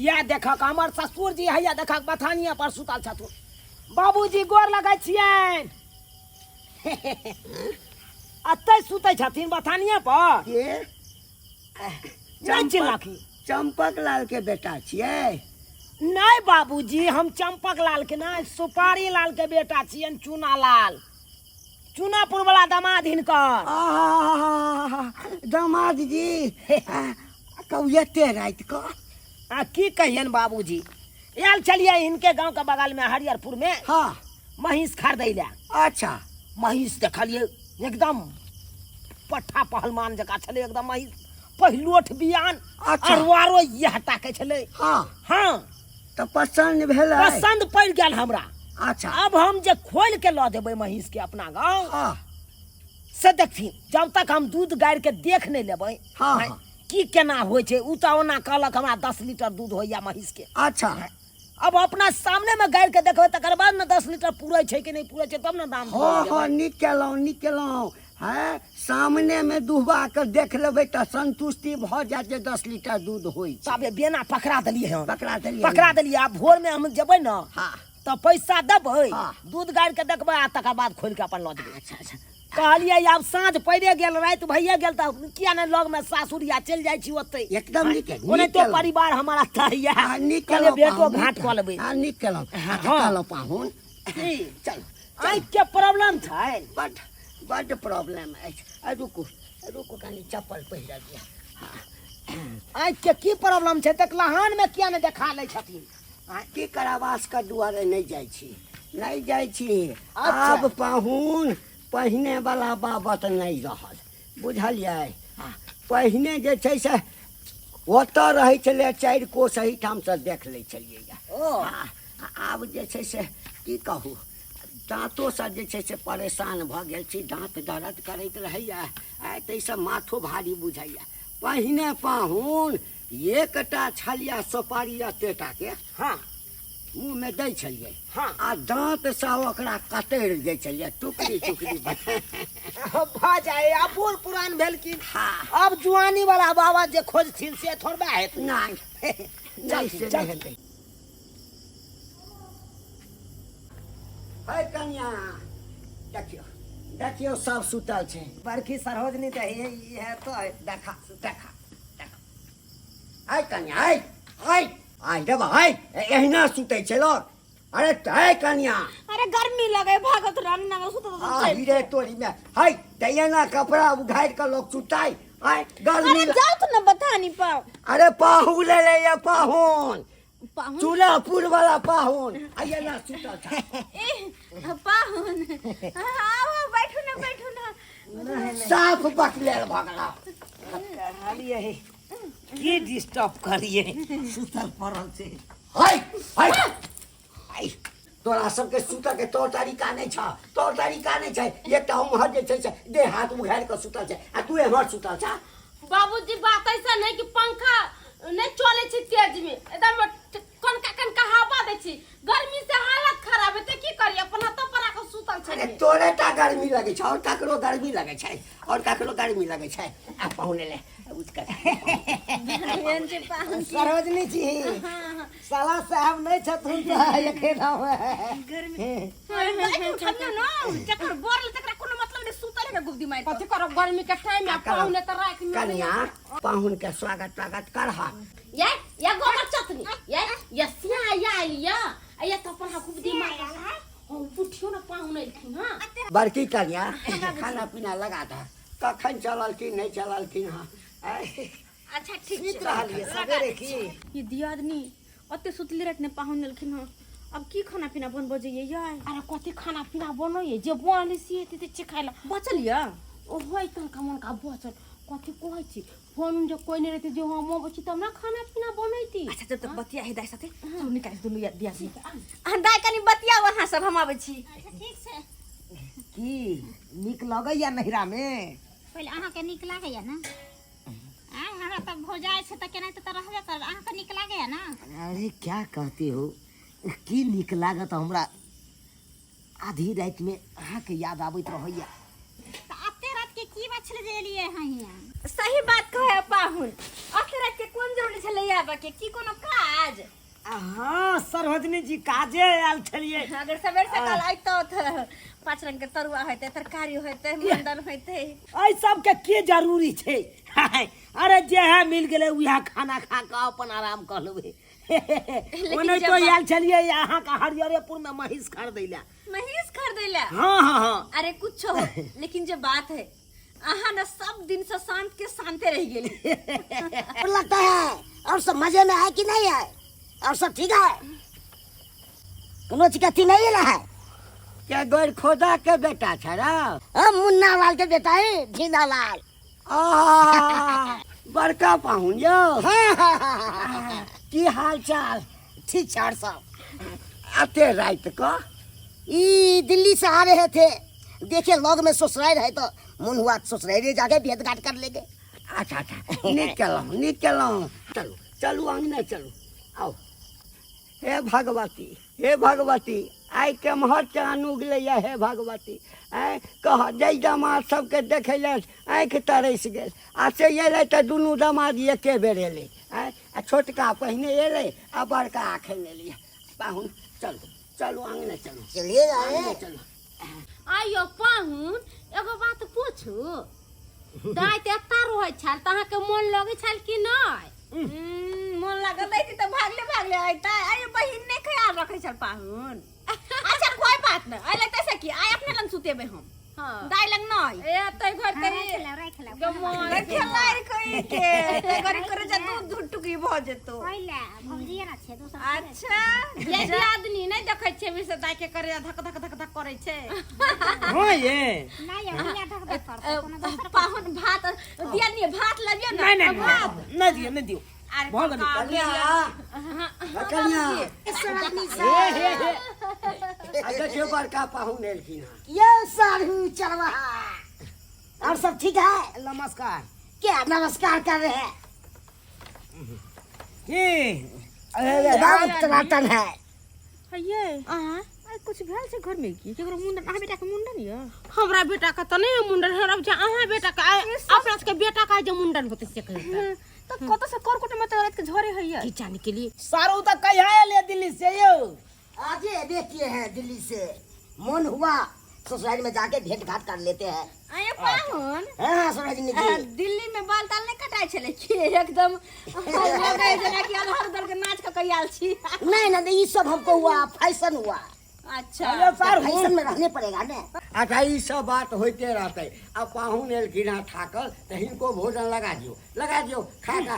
या देखक हमर ससुर जी हैया देखक बथानिया पर सुतल छथुन। बाबूजी गोर लगै छियनि। अतै सुतै छथिन बथानिया पर। के चंपक लाल के बेटा छियै? नहीं बाबूजी, हम चंपक लाल के नहीं, सुपारी लाल के बेटा छियन। चूना लाल, चूनापुर वाला दामाद हिनकर। दामाद जी कौते रात को की कहियन बाबूजी, आयल चलिए इनके गांव के बगल में हरिहरपुर में। हाँ महींस खरीदै ले। अच्छा। महींस देखलिए एकदम पट्ठा पहलवान जका छले, एकदम महींस पहिलोठ बियान। अच्छा। अरवारो यह ताके छले। हाँ हाँ तो पसंद भेल? पसंद पड़ गया हमरा। अच्छा। अब हम जे खोल के ला देबै महींस के अपना गांव हाँ से देखथिन, जब तक हम दूध गाड़ के देख नहीं लेबै हाँ हाँ की केना होइ छै। उ त ओना कहलक हमरा 10 लीटर दूध होइया महींस के। अच्छा। अब अपना सामने में गाड़ के देखबै तकर बाद न 10 लीटर पूरे छै कि नहीं पूरे छै, तब न दाम हाँ हाँ नीक केलहुँ है। सामने में दुहबा के देख लेबै त संतुष्टि भ जात जे 10 लीटर दूध होइ छै। तबे बेना पकड़ा देलिए हम। पकड़ा देलिए। आ भोर में हम जेबै न हाँ त पैसा देबै, हाँ। दूध गाड़ के देखबै आ तकर बाद खोल के अपन ल देबै। अच्छा अच्छा। कहलिए आब साँझ पड़े गेल, रात भइए गेल त किया ने लग में सासुरिया चल जाइ छी ओतै। एकदम नीक ओने तो परिवार हमारा तहिया। नीक कहलिए केलहुँ बेटो पाहुन, घाट कऽ लेबै। हाँ नीक केलहुँ। हाँ। कहलहुँ पाहुन चल। आँखि के प्रॉब्लम छै। बड प्रॉब्लम अछि। रुकू कनी चप्पल पहिर दिया। आँखि के की प्रॉब्लम छै? तक लहान में किया ने देखा लै छथिन? की करावास के दुआरे नहीं जाइ छी। अच्छा। अब पाहुन पहिने वाला बाबत नहीं रहल, बुझलियै? पहिने जे छै से ओतऽ रहै छलै 4 कोस एहिठाम से देख लै छलियै। आब जे छै से की कहू, दाँतो से जे छै से परेशान भ गेल छी। दाँत दर्द करैत रहैया, ताहिसँ माथो भारी बुझाइया। पहिने पाहुन एकटा छलिया सुपारी एतेटा के हाँ मुँह में दै छलियै। हाँ। आ दाँत से ओकरा कतरि दै छलियै, टुकड़ी भा जाए। अब बूढ़ पुरान भेल की। हाँ। अब जुआनी वाला बाबा जे खोजथिन से थोड़बा हेतै। नहीं से नहीं हेतै। है कन्या देखियो सब सुतल छै। बड़की सरोजनी तो है तो देखा है कन्या आई देबा है एहिना सुतै छै लोग। अरे है कन्या, अरे गर्मी लगे भागत रंग ना सुत रे तोरी में है तैना कपड़ा उघाड़ के लोग सुताई। है गर्मी। अरे जाओ तो ना बतानी पाओ। अरे पाहुन ले ये पाहुन, पाहुन चूल्हापुर वाला पाहुन आइए ना सुतल था। पाहुन आओ बैठो ना। साफ बकले भगला। कहलिए की डिस्टर्ब करिए, सुतल पड़ल छै। है तोरा सबके सुतल के तौर तरीका नहीं छै। एकटा उम्हर जे छै से देह हाथ उघाड़ के सुतल छै, आ तू एम्हर सुतल छ। बाबूजी बात ऐसा नहीं कि पंखा नहीं चले छै तेज में, एकदम कनका हवा दे छी। गर्मी से हालत खराब है, की करी अपन हाथ पर आके सुतल छै। अरे तोरे टा गर्मी लगे छै, और ककरो गर्मी लगे छै। आ पाहुने ले उठ कर। सरोजनी जी साला साहब नहीं छथुन तो अकेला गर्मी ना चक्कर बोरल तकरा कोनो मतलब नहीं, सुतल के गुब्दी मार कथि करो गर्मी के टाइम में पाहुने त राख में कन्या पाहुन के स्वागत करहा। या गोबर चटनी या सिया या तो अपन गुब्दी मार हम पुठियो ना पाहुने लिखिन। हां बड़की कन्या खाना पीना लगा था, कखन चलल की नहीं चलल की। हाँ अच्छा ठीक रहलिए सवेरे की। ये दियादनी ओते सुतली रात ने पाहुन लखिन। हां अब की खाना पीना बनबो जइए यार? अरे कथि खाना पीना बनइए जे बनले से ते खाइला बचल या ओ होय तन कमन का बचल कथि कहै छी। फोन जो कोई नहीं रहते जो हम बची तब ना खाना पीना बनैती। अच्छा जब तक बतिया है दाई साथे तू निकाल दुनु या दिया सी दाई कनी बतिया वहां सब हम आबै छी। अच्छा ठीक छै। की निक लगैया नहिरा में? पहले अहाँ के निक लागैया ना? हमरा तक भौजाई से त केना त रहबे कर। अहाँ के निक लागैया ना? अरे क्या कहते हो, की निक लागत हमरा। आधी रात में अहाँ के याद आबैत रहैया। त अते रात के की बात छले जे एलिए हैं हिया? सही बात कहे पाहुन। अखरा के कोन जरूरी छले आबा के की कोनो काज? हाँ सर्वजनी जी काजे आयल छलिए। अगर सवेर सकाल आइतो त 5 रंग के तरुआ होते, तरकारी होते, मंडन होते। आई सब के जरूरी छे? अरे जे है मिल गेले उहा खाना खा के अपन आराम कर लेबे। ओने तो आयल छलिए यहाँ का हरिहरपुर में महिष खरीदैला। महिष खरीदैला? हाँ हाँ हाँ। अरे कुछ हो, लेकिन जो बात है आहा न सब दिन से शांत के शांते रह गेली। लगता है और सब मजे में है कि नहीं है? और सब ठीक है? कोनो चिकती नहीं है? क्या गोर खोदा के बेटा छरा? हम मुन्ना लाल के बेटा है, झीना लाल। बड़का पाहुन यो। की हाल चाल? ठीक चार सब। आते रात को ई दिल्ली से आ रहे थे, देखे लोग में ससुराल है तो मन हुआ ससुराल जाके भेंट घाट कर लेंगे। अच्छा अच्छा निकलो चलो चलो अंगने चलो आओ। हे भगवती आई केम्हर चान उगलैया हे भगवती। कह जय दामाद सबके देखे आँखि तरस गेल। आ से अयलै तऽ दुनू दामाद एके बेर एलै। आ छोटका पहिने एलै आ बड़का एखन एलै। पाहुन चलो चलो अंगने चलो। चलिए जाए। चलो आयो पाहुन, एगो बात पूछू। दाइ ते एता रहै छल, तहाँ के मन लगे छल कि नहीं? मन लागल रही तो भागले आइता। आयो बहिन ने ख्याल रखे छल पाहुन। अच्छा कोई बात नहीं, आइ लगता से कि आइ अपने लंग सुतेबे हम। हां दाइ लंग नहीं ए तै घर के रखला गमन खेलाई कहि के गरी करे जा दूध टुकी भ जेतो। ओइला भौजिया ना छे दोसर। अच्छा ये आदमी नहीं देखै छे भी से दाइ के करे धक धक धक धक करे छे। हाँ ये नहीं ओइला धक धक करतो कोनो दोसर। पाहुन भात दिया नहीं, भात लबियो ना। नहीं दियो अरे बहुत देखियो बड़का पाहुन एलखिन। ये साधु चरवा। और सब ठीक है? नमस्कार। क्या नमस्कार कर रहे हैं? टनाटन है। ये आई कुछ भेल से घर में की केकरो मुंडन आ बेटा के मुंडन ये? हमरा बेटा का त नहीं मुंडन है, अब अहाँ बेटा का अपना के बेटा का जो मुंडन होते से कहता तो कत से करकोट में तो रात के झरे है की जाने के लिए। सारू तक कहिया ले दिल्ली से यो? आज ये देखिए हैं दिल्ली से। मन हुआ ससुराल में जाके भेंट घाट कर लेते हैं। आए पाहुन हाँ सरोजिनी जी। दिल्ली में बाल ताल नहीं कटाई छले की एकदम लगे जना कि हर दल के नाच के कइयाल छी। नहीं ये सब हमको हुआ फैशन हुआ। अच्छा फैशन में रहने पड़ेगा ना। अच्छा ये सब बात होते रहते। अब पाहुन एलखिन थाकल तो इनको भोजन लगा दियो खा का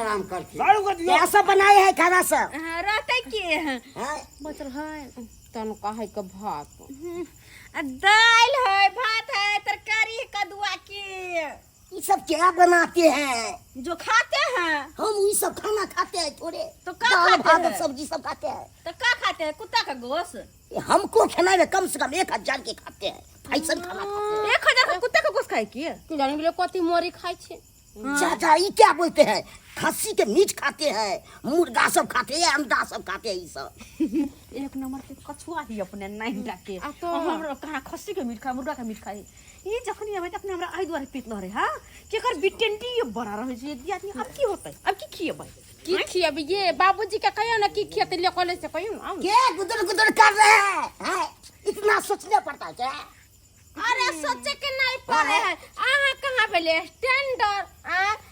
आराम करती। सारू को दियो। क्या सब बनाए हैं खाना सब? रहते की हाँ? बचल है तन काहे के भात दाल है, भात है, तरकारी है, कदुआ की। ये सब क्या बनाते हैं? जो खाते हैं हम ये सब खाना खाते हैं थोड़े। तो क्या दाल खाते भात हैं? सब्जी सब खाते हैं। तो क्या खाते हैं? कुत्ता का गोश्त। हमको खाना में कम से कम 1000 के खाते हैं। फैशन खाना खाते हैं। 1000 का कुत्ता का गोश्त खाए की जाने के कति मोरी खाए छे। चाचा ये क्या बोलते हैं? खस्सी के मीट खाते हैं, मुर्गा सब खाते हैं, अंडा सब खाते हैं। ये सब एक नंबर के कछुआ ही अपने नहीं डाके तो हमरा कहां खस्सी के मीट खाए, मुर्गा के मीट खाए। ई जखनी आबे तखनी हमरा आइ द्वारे पीत न रे। हां केकर बिटेंटी ये बड़ा रहे छै दिया आदमी। अब की होतै? अब की खिएबै? की खिएबै? ये बाबूजी के कहियो ना की खेते ले कॉलेज से कहियो ना। क्या गुदर कर रहे हैं? इतना सोचना पड़ता है क्या? अरे सोचे के नहीं पड़े है। आहा कहां भेले स्टैंडर्ड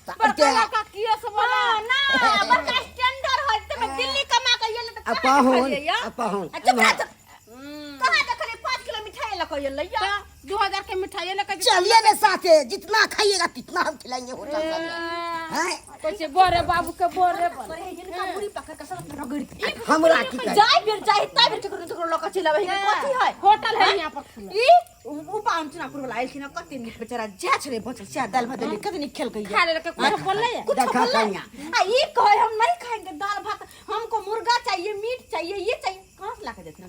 बड़का का कियो सब ना बड़का स्टैंडर्ड होते में दिल्ली कमा के येले तो पाहुन कहां देखले 5 किलो मिठाई लको ये लैया 2000 के मिठाई लको। चलिए ना साथे, जितना खाइएगा कितना हम खिलाएंगे होटल सब में। कैसे बोरे बाबू के बोरे इनका बुरी पकड़ के सब रगड़ी हमरा की कहे जाय बेर जाय ता बेर टुकड़ लको चलावे है। कथि है? होटल है यहां पर खुला। ई उ पाम चना पुर वाला आइल न कते निक बेचारा जा छले बचल से दाल भात ले कते निक खेल गई खा ले के कुछ बोलले कुछ बोलले। आ ई कहे हम नहीं खाएंगे दाल भात, हमको मुर्गा चाहिए, मीट चाहिए, ये चाहिए। कहां से ला के देते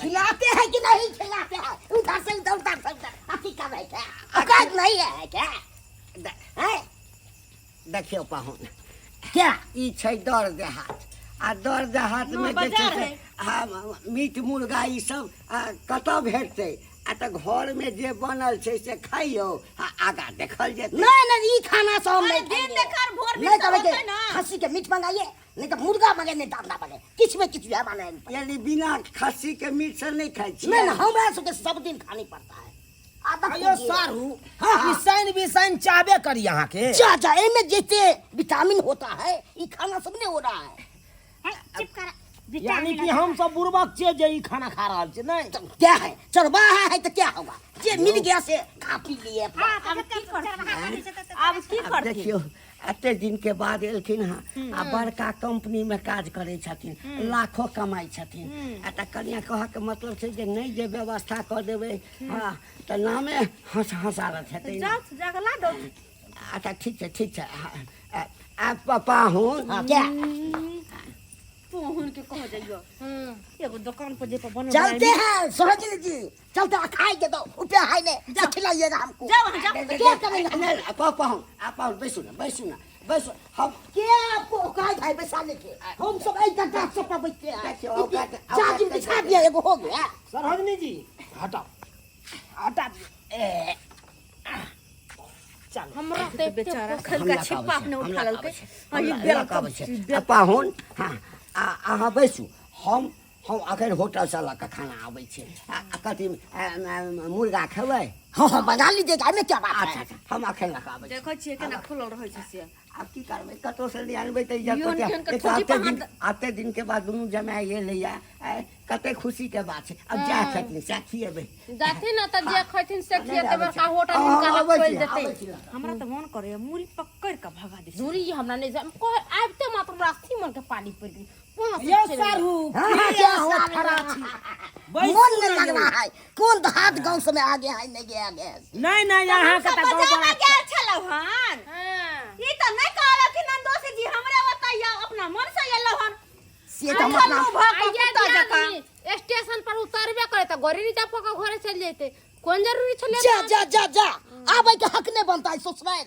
खिलाते हैं कि नहीं खिलाते हैं? उधर से उधर अति का बैठा औकात नहीं है क्या? देखियो पाहुन क्या ई छै दर देहात। आ दर देहात में जे छै मीट मुर्गा ई सब कतऽ भेटतै? आ तो घर में जे बनल छे से खाइयो आ आगा देखल जेतै। नहीं नहीं ई खाना सब नहीं दिन खाएंगे। देखार भोर नहीं में तो होते ना खस्सी के मीट मंगाइए, नहीं तो मुर्गा मंगाइए, नहीं तो अंडा मंगाइए, किछ में किछ है माने। यानी बिना खस्सी के मीट से नहीं खाई छी। नहीं ना हमरा सबके सब दिन खानी पड़ता है। आदत अयो कीजिए। सारू हाँ। बिसाइन बिसाइन चाबे करी यहाँ के। जा जा इनमें जैसे विटामिन होता है ये खाना सब नहीं हो रहा है। चुप कर यानी कि हम सब बुर्बक छे जे ई खाना खा रहल छे नहीं। तो क्या है चरवाहा है तो क्या होगा, जे मिल गया से खा पी लिए। अब की अब करती देखियो एते दिन के बाद एलखिन हाँ आ बड़का कंपनी में काज करे छथिन, लाखों कमाई छथिन। आ त कनिया कह के मतलब छै जे नहीं जे व्यवस्था कर देबै हाँ त नामे हंसारत हेतै। जाओ जाके ला दो। अच्छा ठीक छै आ पापा हूँ हाँ क्या पोहन के कह जाइयो एगो दुकान पर जे पर बनो चलते हैं सोहजिल जी, चलते हैं खाएंगे तो रुपया है नहीं खिलाइएगा हमको। जाओ वहाँ जाओ। क्या करेंगे पापा हूँ आप बैसू ना बैसू हम क्या आपको औकात है बैसाने के, हम सब एक घंटा सब पर बैठते हैं। देखियो, औकात- चार्ज औकात बिछा दिया एगो हो गया। सरहजनी जी हटाओ हटा दियो। चल हमरा ते बेचारा खल का छिपा अपने उठा ललके। हां ये बेरा कब पापा हूँ हाँ अहाँ बैसू हम अखन होटल से लऽ कऽ खाना आबै छै। कथी मुर्गा खेबै? हाँ हाँ बना लीजिएगा में क्या बात अच्छा है। अच्छा हम अखन लऽ कऽ आबै छी। देखै छियै केना खुलल रहै छै से। आब की करबै कतौ से ले आनबै तऽ योन केहन के ठोकी आते दिन के बाद दुनू जमाय ये लैया कते खुशी के बात छै। अब जा छथिन से खिएबै। जाती ना त जे खैथिन से खिया नहीं, देबे का आबै होटल छी। निकाल आबै खोल छी, आबै देते। छी। हमरा त मन करे मुरी पकड़ के भगा दे। मुरी हमरा नहीं जा कह आबते मात्र राखी मन के पानी पड़ गई। ये सारू हाँ, क्या क्या हो सारू? खरा छी। मन नहीं लग रहा है, कौन हाथ गांव से में आगे है नहीं गया आगे है। नहीं नहीं यहाँ का तो बड़ा गेल छलौ हन। ई त नहीं कहलखिन दोस्त जी हमरा बताइया अपना मन से एलौ हन। से तो हम अपना स्टेशन पर उतरबे करे त गोरी चापो के घरे चल जैते। कौन जरूरी छले? जा जा जा जा आबै के हक नहीं बनता है ससुराल।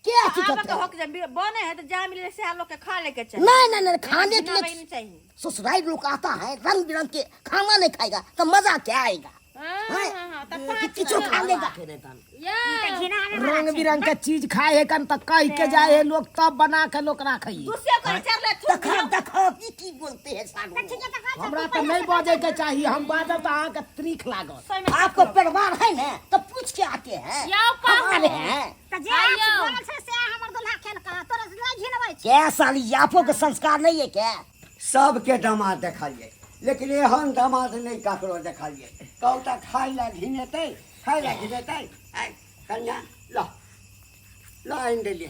क्या आबे दिक्कत के है? हक जब बने है तो जा मिले से लोग के खा लेके चाहिए। नहीं खाने के नहीं लिए चाहिए। ससुराल लोग आता है रंग बिरंग के खाना नहीं खाएगा तो मजा क्या आएगा। हां त किचो खा लेगा। या रंग बिरंग के चीज खाए है कन तक कह के जाए है लोग तब बना के लोग राखै। दूसरे को चल ले देखो देखो की बोलते हैं सारू। हमरा तो नहीं बजे के चाहिए, हम बाजब तो अहाँ के त्रिख लागत। आपको परिवार है ना तो पूछ के आते हैं। याओ का हमारे हैं त जे आप बोलल छै से हमर दुल्हा खेल कर तोरा से नहीं घिनबै छै। क्या साली आपो के संस्कार नहीं है क्या? सबके दामाद देखलिए लेकिन एहन दामाद नहीं ककरो देखलिए। कहू तऽ खाइ लए घिनेतै कन्या ल आनि देलिए।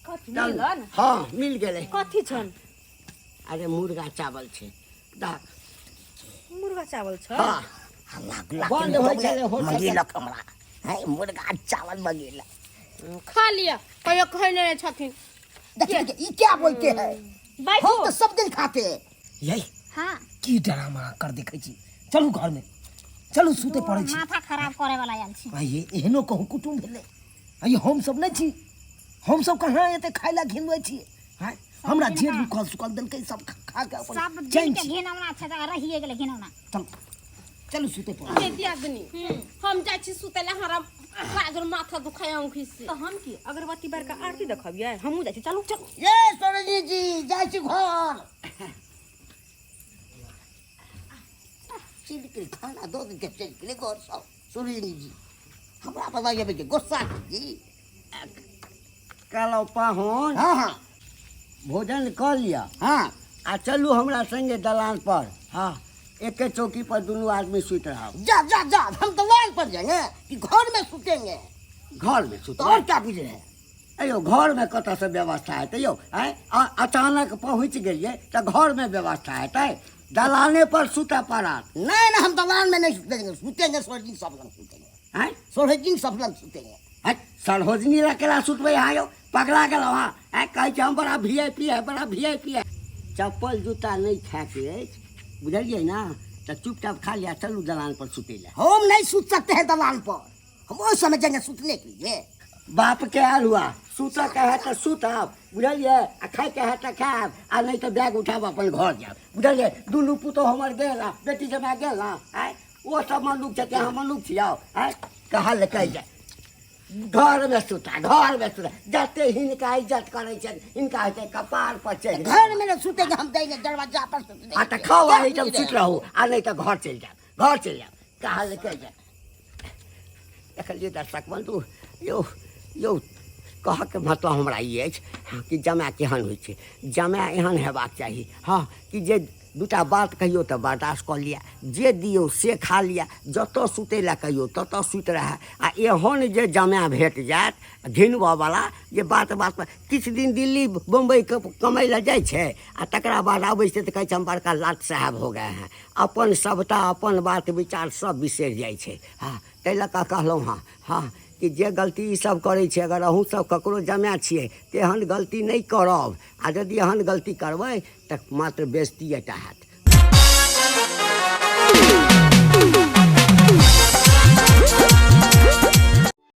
कथी मिलन? हाँ मिल गेलै। कथी छन? अरे मुर्गा चावल छै दाक। मुर्गा चावल छ। हाँ बंद होइ छलै होटल। मंगेलक हमरा है मुर्गा चावल मंगेलक। खा लिया कहियो खैले छथिन। देखिए ये क्या बोलते हैं, बैठो हम तो सब दिन खाते हैं। यही हां की ड्रामा कर देखै छी। चलू घर में चलू सुते पड़ै छी। माथा खराब करे वाला आयल छी। आइए एहनो कहूँ कुटुम भेलै। आइए हम सब नहीं छी, हम सब कहाँ एते खाय ला घिनबै छी। हैं हमरा जे रुकल सुकल देलकै सब खा के सब अपन दिन चैन के छी। घिनौना छै त रहिए गेलै घिनौना। चल चलू सुते पड़ै। ए दियादनी हम जाइ छी सुतेला हमरा राजर माथा दुखाय औंखी से। तो हम की अगरबत्ती बार का आरती देखबिए हमहू जाइ छी। चलू चल। ये सोनजी जी जाय छी घर। चिलके खाना दो दिन के चिलके घर सब सोनजी जी हमरा पता ये के गुस्सा जी। कहलौ पाहुन हाँ हाँ भोजन कर लिया हाँ आ चलू हमरा संगे दलान पर। हाँ एके चौकी पर दुनू आदमी सुत रहा। जा जा जा हम दलान पर जाएंगे कि घर में सुतेंगे घर में सुत तो और क्या पूछ रहे हैं। अयो घर में कतऽ से व्यवस्था हेतै यौ? अचानक पहुँच गेलिए तो घर में व्यवस्था हेतै? दलाने पर सुतऽ पड़त। नहीं ना हम दलान में नहीं सुतेंगे, सुतेंगे सोलजी सब लोग सुतेंगे। हैं सोलजी सब लोग सुतेंगे। सरहोजनी रखेला सुतबै यहाँ यौ? पगला गेलौ हाँ कहै छै हम बड़ा VIP है बड़ा VIP है। चप्पल जूता नहीं खाके अछि बुझलिए ना तो चुपचाप खा लिया चलू दलान पर सुते ला। हम नहीं सूत सकते हैं दलान पर, हम उस समय जाएंगे सूतने के लिए। बाप के आल हुआ सुतऽ के है तो सुतब बुझलिए आ खाए के है तो खाएब आ नहीं तो बैग उठाब अपन घर जाब बुझलिए। दुनू पुतोह हमर गेल बेटी जमाय गेल ना वो सब मनुख छथिन अहाँ मनुख छियौ आँय कहल कहि जाय घर में सुता जते हिनका इज्जत करे छे हिनका हेतै कपार पर चढ़ि घर में न सुतेंगे हम देंगे दरवाजा पर सुतेंगे। आ त खाओ आ एकदम सुत रहू आ नहीं तो घर चलि जायब कहल कहि जाय देखलिए दर्शक बंधु यो कहके मतलब हमरा ई अछि कि जमाय केहन होइ छै जमाय एहन हेबाक चाही हाँ कि जे दूटा बात कहियो तऽ बर्दाश्त कऽ लिअ जे दियौ से खा लिअ जतऽ सुतै लए कहियो ततऽ सुति रहै आ एहन जे जमाय भेट जायत घिनबऽवला जे बात पर किछु दिन दिल्ली बम्बई कमाइ लए जाइ छै आ तकरा बाद आबै छै तऽ कहै छै हम बड़का लाट साहब हो गए हैं अपन सबटा अपन बात विचार सब बिसरि जाइ छै हाँ ताहि लऽ कऽ कहलहुँ हाँ कि जे गलती ई सब करै छै अगर अहूँ सब ककरो जमाय छियै तऽ एहन गलती नहि करब आ यदि एहन गलती करबै तऽ मात्र बेइज्जती एटा हैत